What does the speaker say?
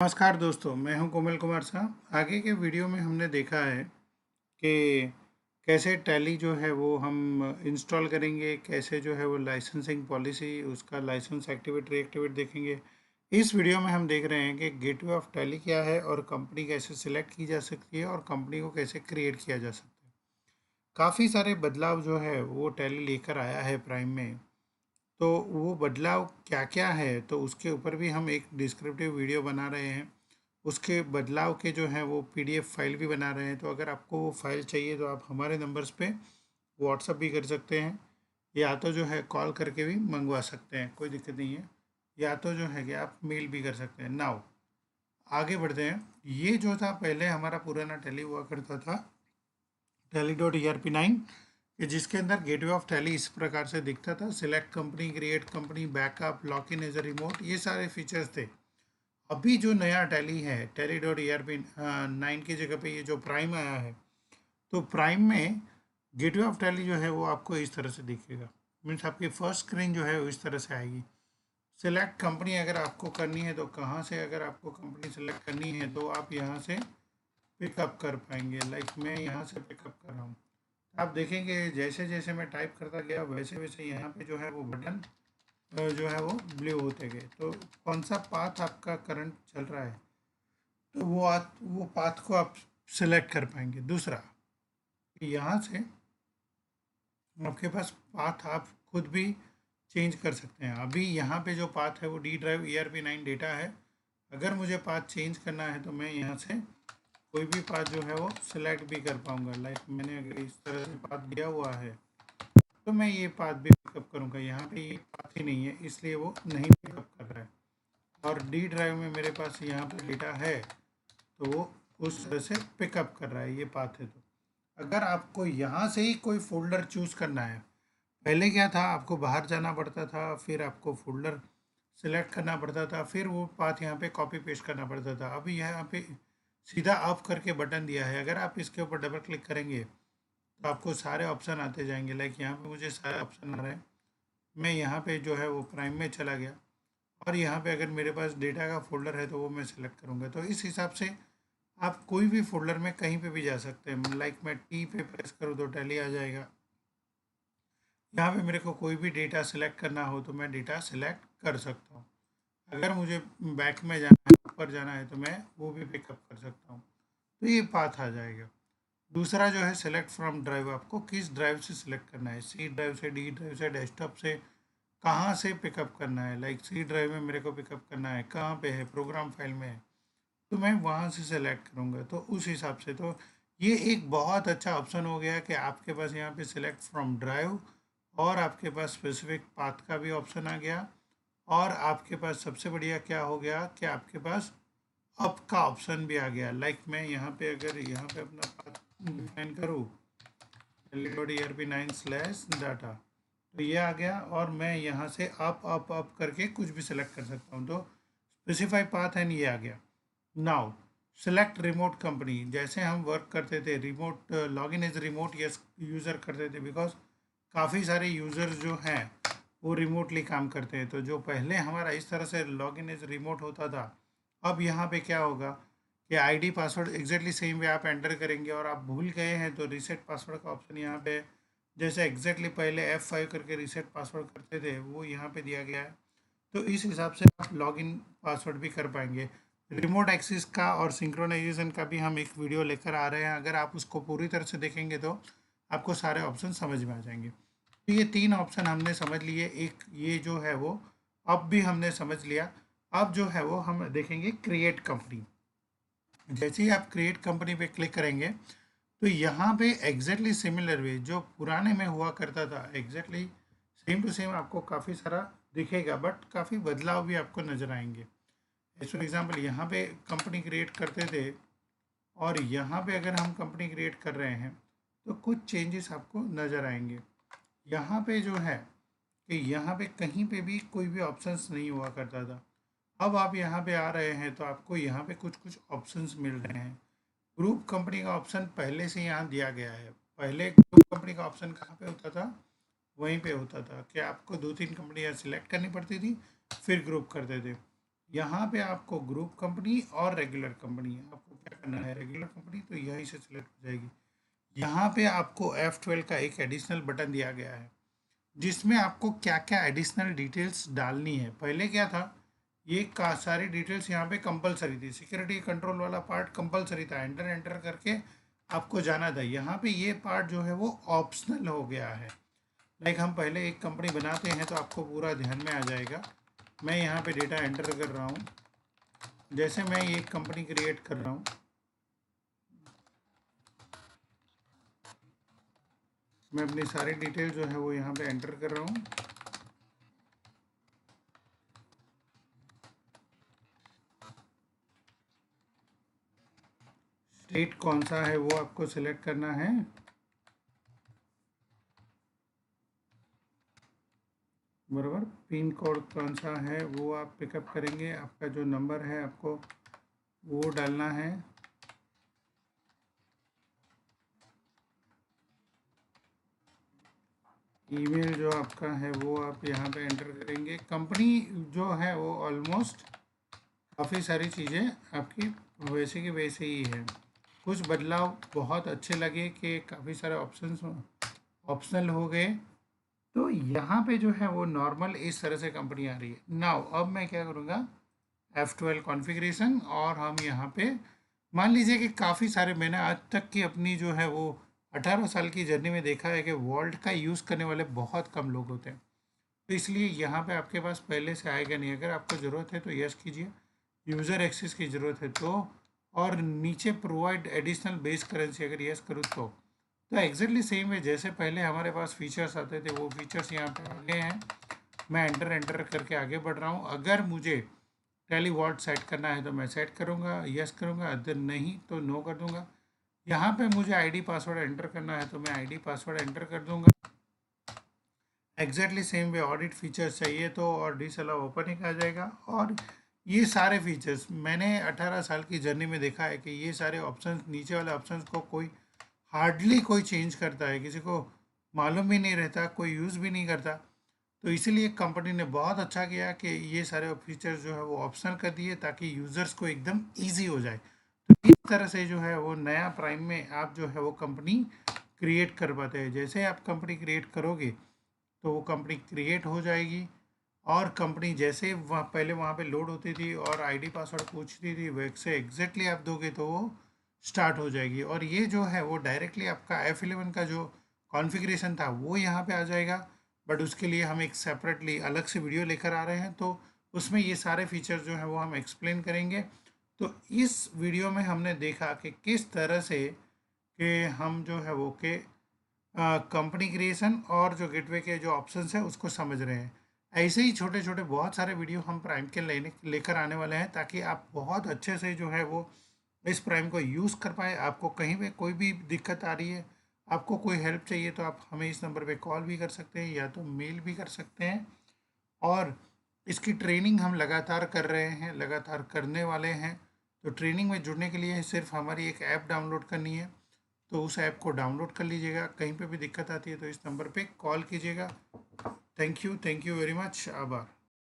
नमस्कार दोस्तों, मैं हूं कोमल कुमार साहब। आगे के वीडियो में हमने देखा है कि कैसे टैली जो है वो हम इंस्टॉल करेंगे, कैसे जो है वो लाइसेंसिंग पॉलिसी, उसका लाइसेंस एक्टिवेट रीएक्टिवेट देखेंगे। इस वीडियो में हम देख रहे हैं कि गेटवे ऑफ टैली क्या है और कंपनी कैसे सिलेक्ट की जा सकती है और कंपनी को कैसे क्रिएट किया जा सकता है। काफ़ी सारे बदलाव जो है वो टैली लेकर आया है प्राइम में। तो वो बदलाव क्या क्या है, तो उसके ऊपर भी हम एक डिस्क्रिप्टिव वीडियो बना रहे हैं। उसके बदलाव के जो हैं वो पीडीएफ फाइल भी बना रहे हैं। तो अगर आपको वो फाइल चाहिए तो आप हमारे नंबर्स पे व्हाट्सअप भी कर सकते हैं, या तो जो है कॉल करके भी मंगवा सकते हैं, कोई दिक्कत नहीं है। या तो जो है कि आप मेल भी कर सकते हैं। नाउ आगे बढ़ते हैं। ये जो था पहले हमारा पुराना टैली हुआ करता था, tally.erp9, कि जिसके अंदर गेटवे ऑफ टैली इस प्रकार से दिखता था। Select company, create company, backup, log in as a remote, ये सारे फीचर्स थे। अभी जो नया टैली है, tally.erp9 की जगह पे ये जो प्राइम आया है, तो प्राइम में गेटवे ऑफ टैली जो है वो आपको इस तरह से दिखेगा। मीन्स आपकी फर्स्ट स्क्रीन जो है वो इस तरह से आएगी। सिलेक्ट कंपनी अगर आपको करनी है तो कहाँ से, अगर आपको कंपनी सेलेक्ट करनी है तो आप यहाँ से पिकअप कर पाएंगे। लाइक मैं यहाँ से पिकअप कर रहा हूँ। आप देखेंगे जैसे जैसे मैं टाइप करता गया वैसे वैसे यहाँ पे जो है वो बटन जो है वो ब्लू होते गए। तो कौन सा पाथ आपका करंट चल रहा है, तो वो पाथ को आप सिलेक्ट कर पाएंगे। दूसरा, यहाँ से आपके पास पाथ आप खुद भी चेंज कर सकते हैं। अभी यहाँ पे जो पाथ है वो डी ड्राइव ERP9 डेटा है। अगर मुझे पाथ चेंज करना है तो मैं यहाँ से कोई भी पाथ जो है वो सिलेक्ट भी कर पाऊँगा। लाइक मैंने अगर इस तरह से पाथ दिया हुआ है तो मैं ये पाथ भी पिकअप करूँगा। यहाँ पे ये पाथ ही नहीं है इसलिए वो नहीं पिकअप कर रहा है। और डी ड्राइव में मेरे पास यहाँ पे डेटा है तो वो उस तरह से पिकअप कर रहा है, ये पाथ है। तो अगर आपको यहाँ से ही कोई फोल्डर चूज़ करना है, पहले क्या था, आपको बाहर जाना पड़ता था, फिर आपको फोल्डर सेलेक्ट करना पड़ता था, फिर वो पाथ यहाँ पे कॉपी पेस्ट करना पड़ता था। अभी यहाँ पे सीधा ऑफ करके बटन दिया है। अगर आप इसके ऊपर डबल क्लिक करेंगे तो आपको सारे ऑप्शन आते जाएंगे। लाइक यहाँ पे मुझे सारे ऑप्शन आ रहे हैं। मैं यहाँ पे जो है वो प्राइम में चला गया और यहाँ पे अगर मेरे पास डेटा का फोल्डर है तो वो मैं सिलेक्ट करूँगा। तो इस हिसाब से आप कोई भी फोल्डर में कहीं पे भी जा सकते हैं। लाइक मैं टी पे प्रेस करूँ तो टैली आ जाएगा। यहाँ पे मेरे को कोई भी डेटा सिलेक्ट करना हो तो मैं डेटा सिलेक्ट कर सकता हूँ। अगर मुझे बैक में जाना है, ऊपर जाना है, तो मैं वो भी पिकअप कर सकता हूँ। तो ये पाथ आ जाएगा। दूसरा जो है सेलेक्ट फ्रॉम ड्राइव, आपको किस ड्राइव से सिलेक्ट करना है, सी ड्राइव से, डी ड्राइव से, डेस्कटॉप से, कहाँ से पिकअप करना है। लाइक सी ड्राइव में मेरे को पिकअप करना है, कहाँ पे है, प्रोग्राम फाइल में है, तो मैं वहाँ से सेलेक्ट करूँगा। तो उस हिसाब से तो ये एक बहुत अच्छा ऑप्शन हो गया कि आपके पास यहाँ पे सिलेक्ट फ्रॉम ड्राइव, और आपके पास स्पेसिफिक पाथ का भी ऑप्शन आ गया, और आपके पास सबसे बढ़िया क्या हो गया कि आपके पास अप का ऑप्शन भी आ गया। लाइक मैं यहाँ पे अगर यहाँ पे अपना पाथ डिफाइन करूँ tally.erp9/data, तो ये आ गया और मैं यहाँ से अप अप अप करके कुछ भी सिलेक्ट कर सकता हूँ। तो स्पेसिफाई पाथ एंड ये आ गया। नाउ सेलेक्ट रिमोट कंपनी, जैसे हम वर्क करते थे remote, login as remote yes user करते थे, बिकॉज काफ़ी सारे यूज़र्स जो हैं वो रिमोटली काम करते हैं। तो जो पहले हमारा इस तरह से लॉगिन एज रिमोट होता था, अब यहाँ पे क्या होगा कि ID password exactly same way आप एंटर करेंगे, और आप भूल गए हैं तो रीसेट पासवर्ड का ऑप्शन यहाँ पे, जैसे एग्जैक्टली पहले F5 करके रीसेट पासवर्ड करते थे वो यहाँ पे दिया गया है। तो इस हिसाब से आप लॉगिन पासवर्ड भी कर पाएंगे। रिमोट एक्सेस का और सिंक्रोनाइजेशन का भी हम एक वीडियो लेकर आ रहे हैं। अगर आप उसको पूरी तरह से देखेंगे तो आपको सारे ऑप्शन समझ में आ जाएंगे। तो ये 3 ऑप्शन हमने समझ लिए। एक ये जो है वो अब भी हमने समझ लिया। अब जो है वो हम देखेंगे क्रिएट कंपनी। जैसे ही आप क्रिएट कंपनी पे क्लिक करेंगे तो यहाँ पे एग्जैक्टली सिमिलर वे जो पुराने में हुआ करता था, एग्जैक्टली सेम टू सेम आपको काफ़ी सारा दिखेगा, बट काफ़ी बदलाव भी आपको नज़र आएंगे। फॉर एग्जांपल यहाँ पे कंपनी क्रिएट करते थे और यहाँ पे अगर हम कंपनी क्रिएट कर रहे हैं तो कुछ चेंजेस आपको नज़र आएंगे। यहाँ पे जो है कि यहाँ पे कहीं पे भी कोई भी ऑप्शंस नहीं हुआ करता था। अब आप यहाँ पे आ रहे हैं तो आपको यहाँ पे कुछ कुछ ऑप्शंस मिल रहे हैं। ग्रुप कंपनी का ऑप्शन पहले से यहाँ दिया गया है। पहले ग्रुप कंपनी का ऑप्शन कहाँ पे होता था, वहीं पे होता था कि आपको 2-3 कंपनियाँ सिलेक्ट करनी पड़ती थी, फिर ग्रुप करते थे। यहाँ पे आपको ग्रुप कंपनी और रेगुलर कंपनी, आपको क्या करना है, रेगुलर कंपनी तो यहीं से सिलेक्ट हो जाएगी। यहाँ पे आपको F12 का एक एडिशनल बटन दिया गया है जिसमें आपको क्या क्या एडिशनल डिटेल्स डालनी है। पहले क्या था, ये का सारी डिटेल्स यहाँ पे कंपलसरी थी, सिक्योरिटी कंट्रोल वाला पार्ट कंपलसरी था, एंटर एंटर करके आपको जाना था। यहाँ पे ये पार्ट जो है वो ऑप्शनल हो गया है। लाइक हम पहले एक कंपनी बनाते हैं तो आपको पूरा ध्यान में आ जाएगा। मैं यहाँ पे डेटा एंटर कर रहा हूँ, जैसे मैं ये कंपनी क्रिएट कर रहा हूँ, मैं अपनी सारी डिटेल जो है वो यहाँ पे एंटर कर रहा हूँ। स्टेट कौन सा है वो आपको सिलेक्ट करना है, बराबर। पिन कोड कौन सा है वो आप पिकअप करेंगे, आपका जो नंबर है आपको वो डालना है। ईमेल जो आपका है वो आप यहाँ पे एंटर करेंगे। कंपनी जो है वो ऑलमोस्ट काफ़ी सारी चीज़ें आपकी वैसे की वैसे ही है। कुछ बदलाव बहुत अच्छे लगे कि काफ़ी सारे ऑप्शंस ऑप्शनल हो गए। तो यहाँ पे जो है वो नॉर्मल इस तरह से कंपनी आ रही है। नाउ अब मैं क्या करूँगा, F12 कॉन्फ़िगरेशन, और हम यहाँ पे मान लीजिए कि काफ़ी सारे, मैंने आज तक की अपनी जो है वो 18 साल की जर्नी में देखा है कि वर्ल्ड का यूज़ करने वाले बहुत कम लोग होते हैं। तो इसलिए यहाँ पे आपके पास पहले से आएगा नहीं। अगर आपको ज़रूरत है तो यस कीजिए, यूज़र एक्सेस की ज़रूरत है तो, और नीचे प्रोवाइड एडिशनल बेस करेंसी अगर यस करूँ तो एग्जैक्टली सेम है जैसे पहले हमारे पास फीचर्स आते थे, वो फीचर्स यहाँ पे आ गए हैं। मैं एंटर एंटर करके आगे बढ़ रहा हूँ। अगर मुझे टेली वॉल्ट सेट करना है तो मैं सेट करूँगा, यस करूँगा, अदर नहीं तो नो कर दूँगा। यहाँ पे मुझे आईडी पासवर्ड एंटर करना है तो मैं आईडी पासवर्ड एंटर कर दूँगा। Exactly same way audit features चाहिए तो और डिसअलाउ ओपनिंग आ जाएगा। और ये सारे फीचर्स मैंने 18 साल की जर्नी में देखा है कि ये सारे ऑप्शंस, नीचे वाले ऑप्शंस को कोई हार्डली कोई चेंज करता है, किसी को मालूम भी नहीं रहता, कोई यूज़ भी नहीं करता। तो इसीलिए कंपनी ने बहुत अच्छा किया कि ये सारे फीचर्स जो है वो ऑप्शनल कर दिए ताकि यूज़र्स को एकदम ईजी हो जाए। तो इस तरह से जो है वो नया प्राइम में आप जो है वो कंपनी क्रिएट कर पाते हैं। जैसे आप कंपनी क्रिएट करोगे तो वो कंपनी क्रिएट हो जाएगी, और कंपनी जैसे वहाँ पहले वहाँ पे लोड होती थी और आईडी पासवर्ड पूछती थी, वैसे एग्जैक्टली आप दोगे तो वो स्टार्ट हो जाएगी। और ये जो है वो डायरेक्टली आपका F11 का जो कॉन्फ़िगरेशन था वो यहाँ पे आ जाएगा। बट उसके लिए हम एक सेपरेटली अलग से वीडियो लेकर आ रहे हैं, तो उसमें ये सारे फीचर्स जो हैं वो हम एक्सप्लेन करेंगे। तो इस वीडियो में हमने देखा कि किस तरह से कि हम जो है वो कि कंपनी क्रिएशन और जो गेटवे के जो ऑप्शंस हैं उसको समझ रहे हैं। ऐसे ही छोटे छोटे बहुत सारे वीडियो हम प्राइम के लेकर आने वाले हैं ताकि आप बहुत अच्छे से जो है वो इस प्राइम को यूज़ कर पाए। आपको कहीं पे कोई भी दिक्कत आ रही है, आपको कोई हेल्प चाहिए तो आप हमें इस नंबर पे कॉल भी कर सकते हैं या तो मेल भी कर सकते हैं। और इसकी ट्रेनिंग हम लगातार कर रहे हैं, लगातार करने वाले हैं। तो ट्रेनिंग में जुड़ने के लिए सिर्फ हमारी एक ऐप डाउनलोड करनी है, तो उस ऐप को डाउनलोड कर लीजिएगा। कहीं पे भी दिक्कत आती है तो इस नंबर पे कॉल कीजिएगा। Thank you very much. आभार।